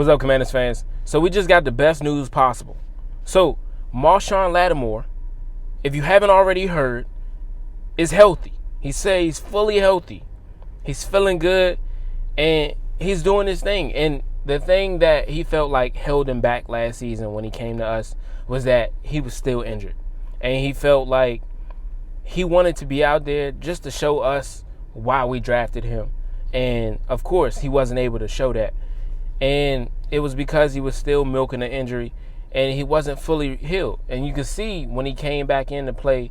What's up, Commanders fans? So we just got the best news possible. So Marshon Lattimore, if you haven't already heard, is healthy. He says he's fully healthy. He's feeling good, and he's doing his thing. And the thing that he felt like held him back last season when he came to us was that he was still injured. And he felt like he wanted to be out there just to show us why we drafted him. And, of course, he wasn't able to show that. And it was because he was still milking an injury and he wasn't fully healed. And you could see when he came back in to play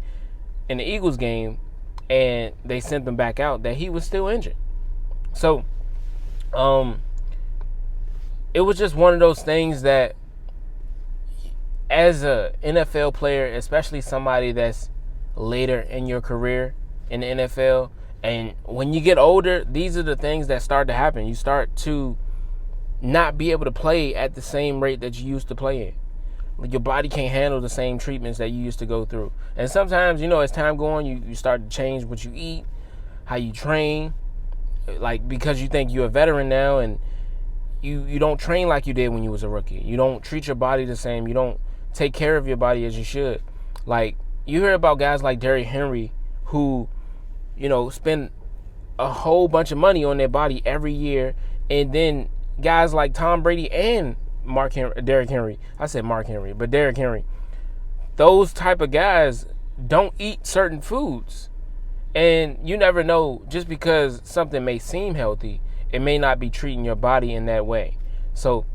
in the Eagles game and they sent him back out that he was still injured. So it was just one of those things that as a NFL player, especially somebody that's later in your career in the NFL, and when you get older, these are the things that start to happen. You start to not be able to play at the same rate that you used to play in. Your body can't handle the same treatments that you used to go through. And sometimes, as time goes on, you start to change what you eat, how you train, like because you think you're a veteran now and you don't train like you did when you was a rookie. You don't treat your body the same. You don't take care of your body as you should. Like, you hear about guys like Derrick Henry who, spend a whole bunch of money on their body every year, and then guys like Tom Brady and Derrick Henry. I said Mark Henry, but Derrick Henry. Those type of guys don't eat certain foods. And you never know, just because something may seem healthy, it may not be treating your body in that way. So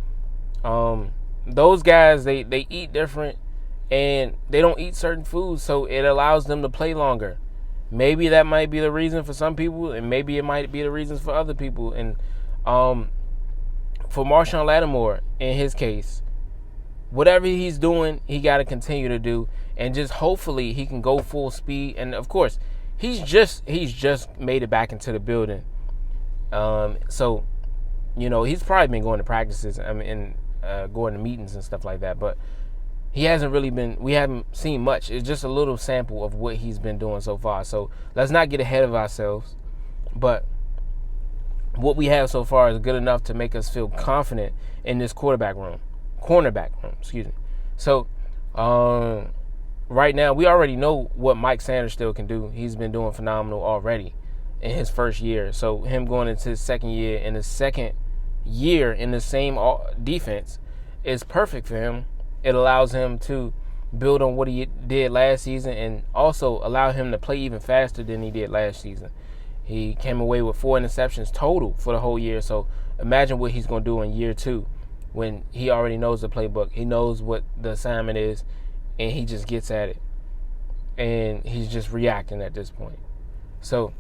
those guys, they eat different and they don't eat certain foods, so it allows them to play longer. Maybe that might be the reason for some people, and maybe it might be the reasons for other people. And for Marshon Lattimore, in his case, whatever he's doing, he got to continue to do, and just hopefully he can go full speed. And of course, he's just made it back into the building. So, he's probably been going to practices, and going to meetings and stuff like that, but he hasn't really been. We haven't seen much. It's just a little sample of what he's been doing so far. So let's not get ahead of ourselves, but what we have so far is good enough to make us feel confident in this cornerback room. Excuse me. So, right now we already know what Mike Sanders still can do. He's been doing phenomenal already in his first year. So him going into his second year in the same defense is perfect for him. It allows him to build on what he did last season and also allow him to play even faster than he did last season. He came away with 4 interceptions total for the whole year. So imagine what he's going to do in year 2 when he already knows the playbook. He knows what the assignment is, and he just gets at it. And he's just reacting at this point. So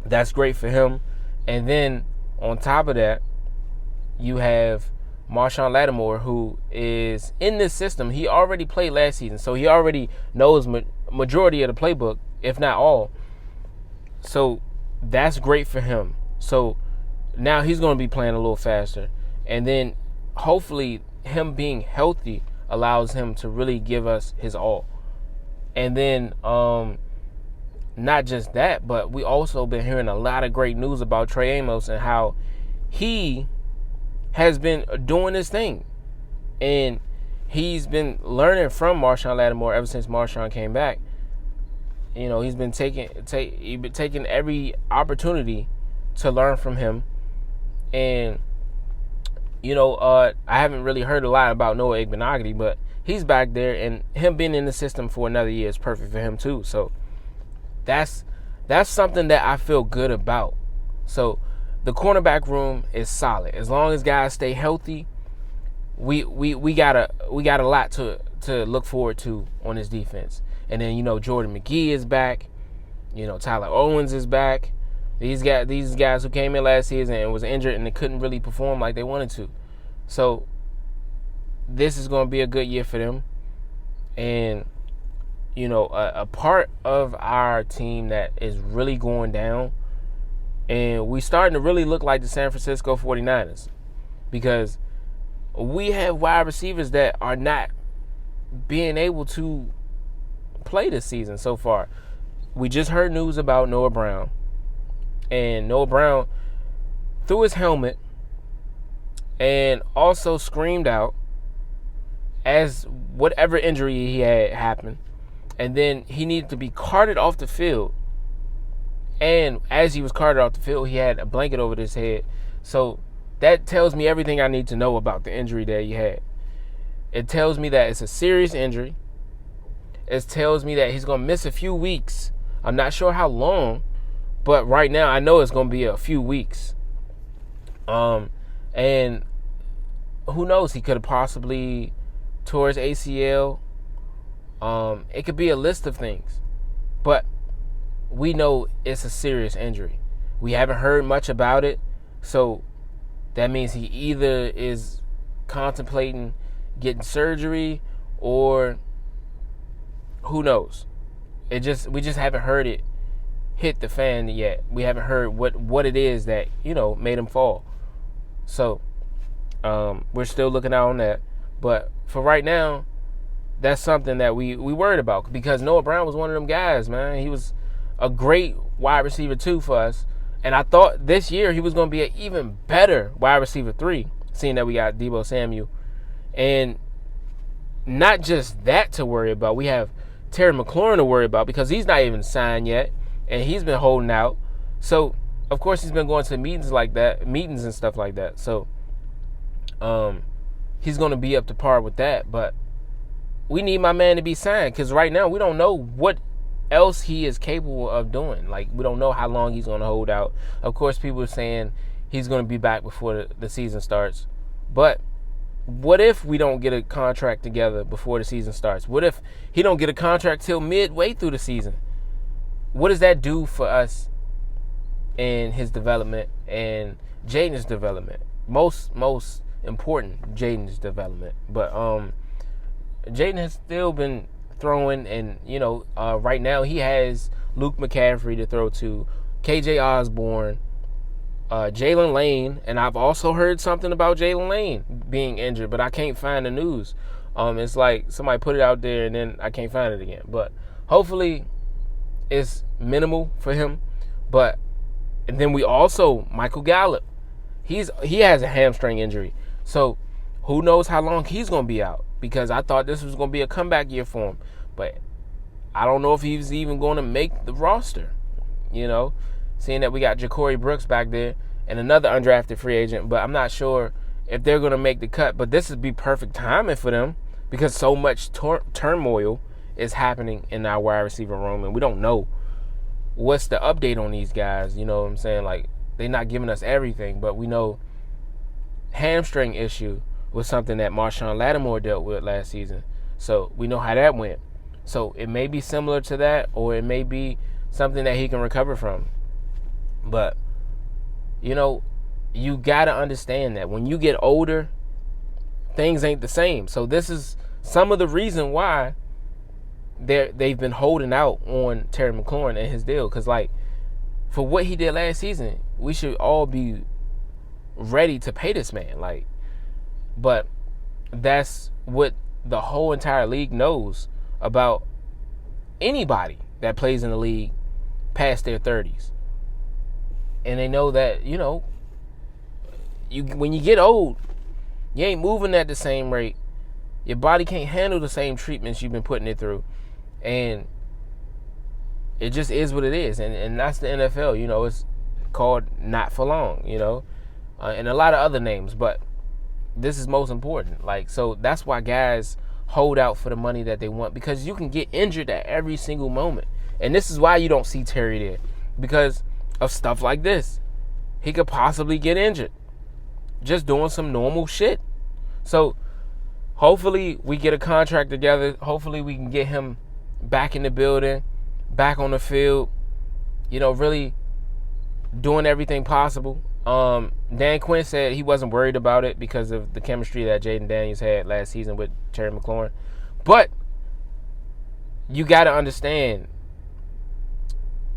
that's great for him. And then on top of that, you have Marshon Lattimore, who is in this system. He already played last season, so he already knows majority of the playbook, if not all. So that's great for him. So now he's going to be playing a little faster. And then hopefully him being healthy allows him to really give us his all. And then not just that, but we also been hearing a lot of great news about Trey Amos and how he has been doing his thing. And he's been learning from Marshon Lattimore ever since Marshon came back. He's been taking every opportunity to learn from him. And, I haven't really heard a lot about Noah Igbenogany, but he's back there, and him being in the system for another year is perfect for him too. So that's something that I feel good about. So the cornerback room is solid. As long as guys stay healthy, we got a lot to look forward to on this defense. And then, Jordan McGee is back. Tyler Owens is back. These guys who came in last season and was injured and they couldn't really perform like they wanted to. So this is going to be a good year for them. And, a part of our team that is really going down, and we starting to really look like the San Francisco 49ers, because we have wide receivers that are not being able to play this season so far. We just heard news about Noah Brown. And Noah Brown threw his helmet and also screamed out as whatever injury he had happened. And then he needed to be carted off the field. And as he was carted off the field, he had a blanket over his head. So that tells me everything I need to know about the injury that he had. It tells me that it's a serious injury. It tells me that he's going to miss a few weeks. I'm not sure how long, but right now I know it's going to be a few weeks. And who knows? He could have possibly tore his ACL. It could be a list of things, but we know it's a serious injury. We haven't heard much about it, so that means he either is contemplating getting surgery or who knows. We just haven't heard it hit the fan yet. We haven't heard what it is that, made him fall. So we're still looking out on that. But for right now, that's something that we worried about, because Noah Brown was one of them guys, man. He was a great wide receiver 2 for us. And I thought this year he was going to be an even better wide receiver 3, seeing that we got Deebo Samuel. And not just that to worry about. We have Terry McLaurin to worry about, because he's not even signed yet, and he's been holding out. So, of course, he's been going to meetings and stuff like that. So, he's going to be up to par with that. But we need my man to be signed, because right now we don't know what else he is capable of doing. Like, we don't know how long he's going to hold out. Of course, people are saying he's going to be back before the season starts. But what if we don't get a contract together before the season starts? What if he don't get a contract till midway through the season? What does that do for us in his development and Jaden's development? Most important, Jaden's development. But Jaden has still been throwing, and right now he has Luke McCaffrey to throw to, KJ Osborne, Jalen Lane, and I've also heard something about Jalen Lane being injured, but I can't find the news. It's like somebody put it out there and then I can't find it again. But hopefully it's minimal for him. And then we also, Michael Gallup, he has a hamstring injury, so who knows how long he's going to be out, because I thought this was going to be a comeback year for him, but I don't know if he's even going to make the roster, seeing that we got Ja'Cory Brooks back there and another undrafted free agent, but I'm not sure if they're going to make the cut. But this would be perfect timing for them, because so much turmoil is happening in our wide receiver room, and we don't know what's the update on these guys. You know what I'm saying? Like, they're not giving us everything, but we know hamstring issue was something that Marshawn Lattimore dealt with last season, so we know how that went. So it may be similar to that, or it may be something that he can recover from. But, you got to understand that when you get older, things ain't the same. So this is some of the reason why they've been holding out on Terry McLaurin and his deal. Because, for what he did last season, we should all be ready to pay this man. But that's what the whole entire league knows about anybody that plays in the league past their 30s. And they know that, when you get old, you ain't moving at the same rate. Your body can't handle the same treatments you've been putting it through. And it just is what it is. And that's the NFL. It's called not for long, and a lot of other names. But this is most important. So that's why guys hold out for the money that they want, because you can get injured at every single moment. And this is why you don't see Terry there, because of stuff like this. He could possibly get injured just doing some normal shit. So hopefully we get a contract together. Hopefully we can get him back in the building, back on the field, really doing everything possible. Dan Quinn said he wasn't worried about it because of the chemistry that Jaden Daniels had last season with Terry McLaurin. But you got to understand,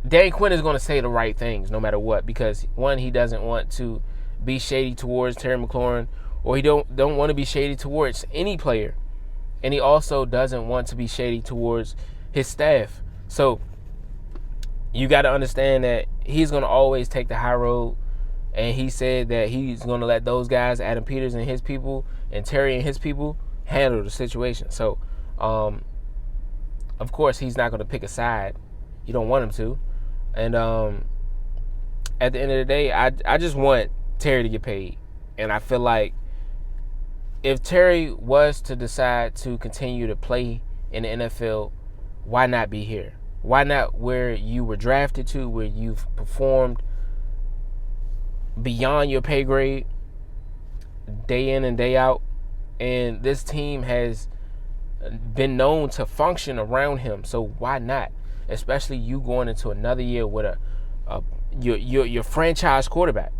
Dan Quinn is going to say the right things no matter what, because one, he doesn't want to be shady towards Terry McLaurin, or he don't want to be shady towards any player, and he also doesn't want to be shady towards his staff. So you got to understand that he's going to always take the high road, And he said that he's going to let those guys, Adam Peters and his people, and Terry and his people, handle the situation. So, of course, he's not going to pick a side. You don't want him to. And at the end of the day, I just want Terry to get paid. And I feel like if Terry was to decide to continue to play in the NFL, why not be here? Why not where you were drafted to, where you've performed beyond your pay grade day in and day out? And this team has been known to function around him. So why not? Especially you going into another year with your franchise quarterback.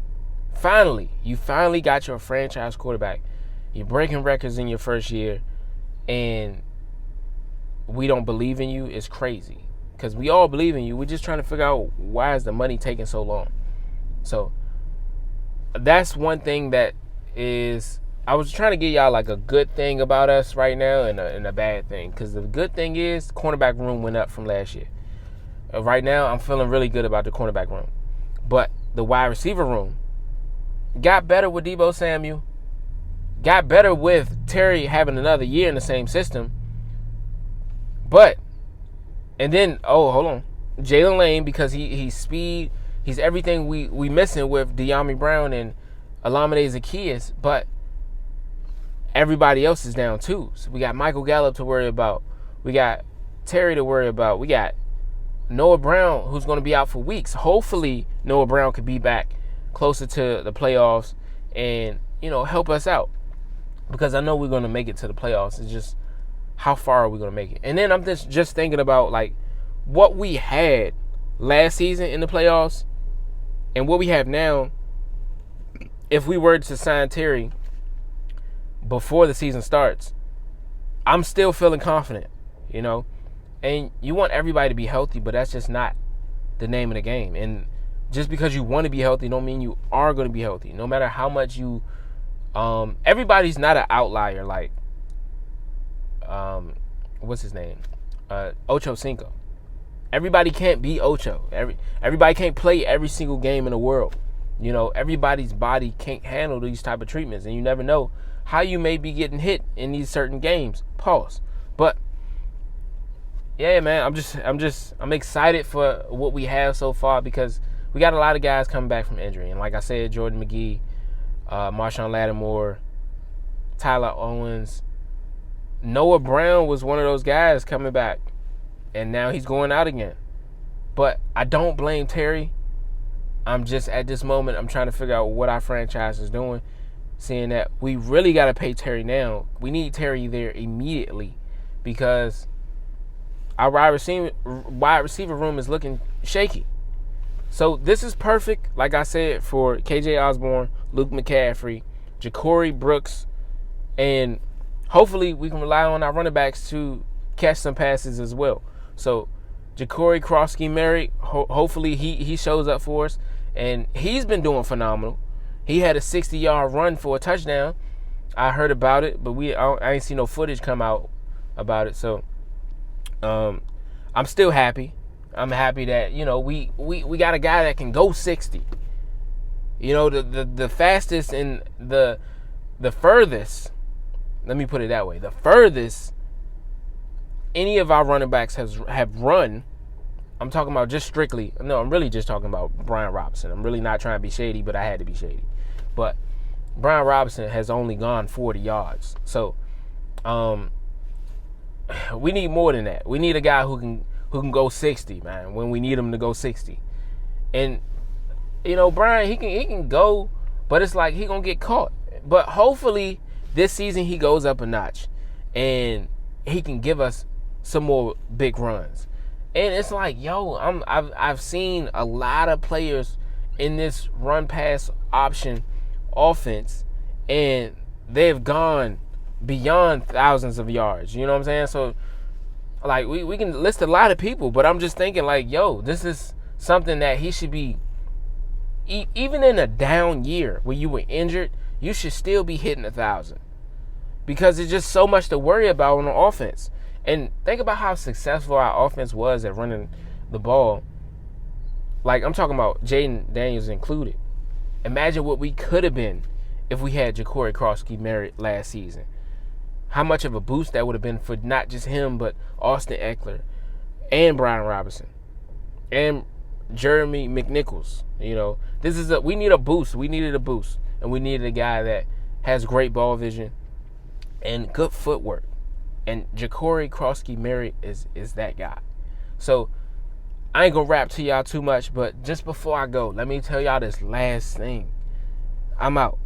You finally got your franchise quarterback. You're breaking records in your first year, and we don't believe in you. It's crazy, because we all believe in you. We're just trying to figure out why is the money taking so long. So that's one thing that is, I was trying to give y'all like a good thing about us right now and a bad thing, because the good thing is the cornerback room went up from last year. Right now, I'm feeling really good about the cornerback room. But the wide receiver room got better with Deebo Samuel, got better with Terry having another year in the same system. And then, hold on. Jalen Lane, because he's speed, he's everything we missing with De'Ami Brown and Olamide Zaccheaus, but everybody else is down too. So we got Michael Gallup to worry about. We got Terry to worry about. We got Noah Brown, who's going to be out for weeks. Hopefully, Noah Brown could be back closer to the playoffs and, help us out. Because I know we're going to make it to the playoffs. It's just, how far are we going to make it? And then I'm just thinking about, like, what we had last season in the playoffs and what we have now. If we were to sign Terry before the season starts, I'm still feeling confident, And you want everybody to be healthy, but that's just not the name of the game. And just because you want to be healthy don't mean you are going to be healthy. No matter how much you everybody's not an outlier like what's his name? Ocho Cinco. Everybody can't be Ocho. Everybody can't play every single game in the world. Everybody's body can't handle these type of treatments, and you never know how you may be getting hit in these certain games. Pause. But yeah, man, I'm excited for what we have so far, because we got a lot of guys coming back from injury. And like I said, Jordan McGee, Marshawn Lattimore, Tyler Owens, Noah Brown was one of those guys coming back, and now he's going out again. But I don't blame Terry. I'm just, at this moment, I'm trying to figure out what our franchise is doing, seeing that we really got to pay Terry now. We need Terry there immediately, because our wide receiver room is looking shaky. So this is perfect, like I said, for KJ Osborne, Luke McCaffrey, Ja'Cory Brooks, and hopefully we can rely on our running backs to catch some passes as well. So Ja'Cory Krosky-Merritt, hopefully he shows up for us, and he's been doing phenomenal. He had a 60-yard run for a touchdown. I heard about it, but I ain't seen no footage come out about it. So I'm still happy. I'm happy that, we got a guy that can go 60. The fastest and the furthest, let me put it that way, the furthest any of our running backs have run, I'm talking about I'm really just talking about Brian Robinson. I'm really not trying to be shady, but I had to be shady. But Brian Robinson has only gone 40 yards. So we need more than that. We need a guy who can go 60, man, when we need him to go 60. And Brian, he can go, but it's like he gonna get caught. But hopefully this season he goes up a notch and he can give us some more big runs. And it's like, I've seen a lot of players in this run pass option offense, and they've gone beyond thousands of yards. You know what I'm saying? So, like, we can list a lot of people, but I'm just thinking, like, this is something that he should be, even in a down year where you were injured, you should still be hitting 1,000. Because it's just so much to worry about on the offense. And think about how successful our offense was at running the ball. Like, I'm talking about Jaden Daniels included. Imagine what we could have been if we had Ja'Cory Crosby-Merritt last season. How much of a boost that would have been for not just him, but Austin Eckler and Brian Robinson and Jeremy McNichols. We need a boost. We needed a boost. And we needed a guy that has great ball vision and good footwork. And Ja'Cory Crosby-Merritt is that guy. So I ain't gonna rap to y'all too much, but just before I go, let me tell y'all this last thing. I'm out.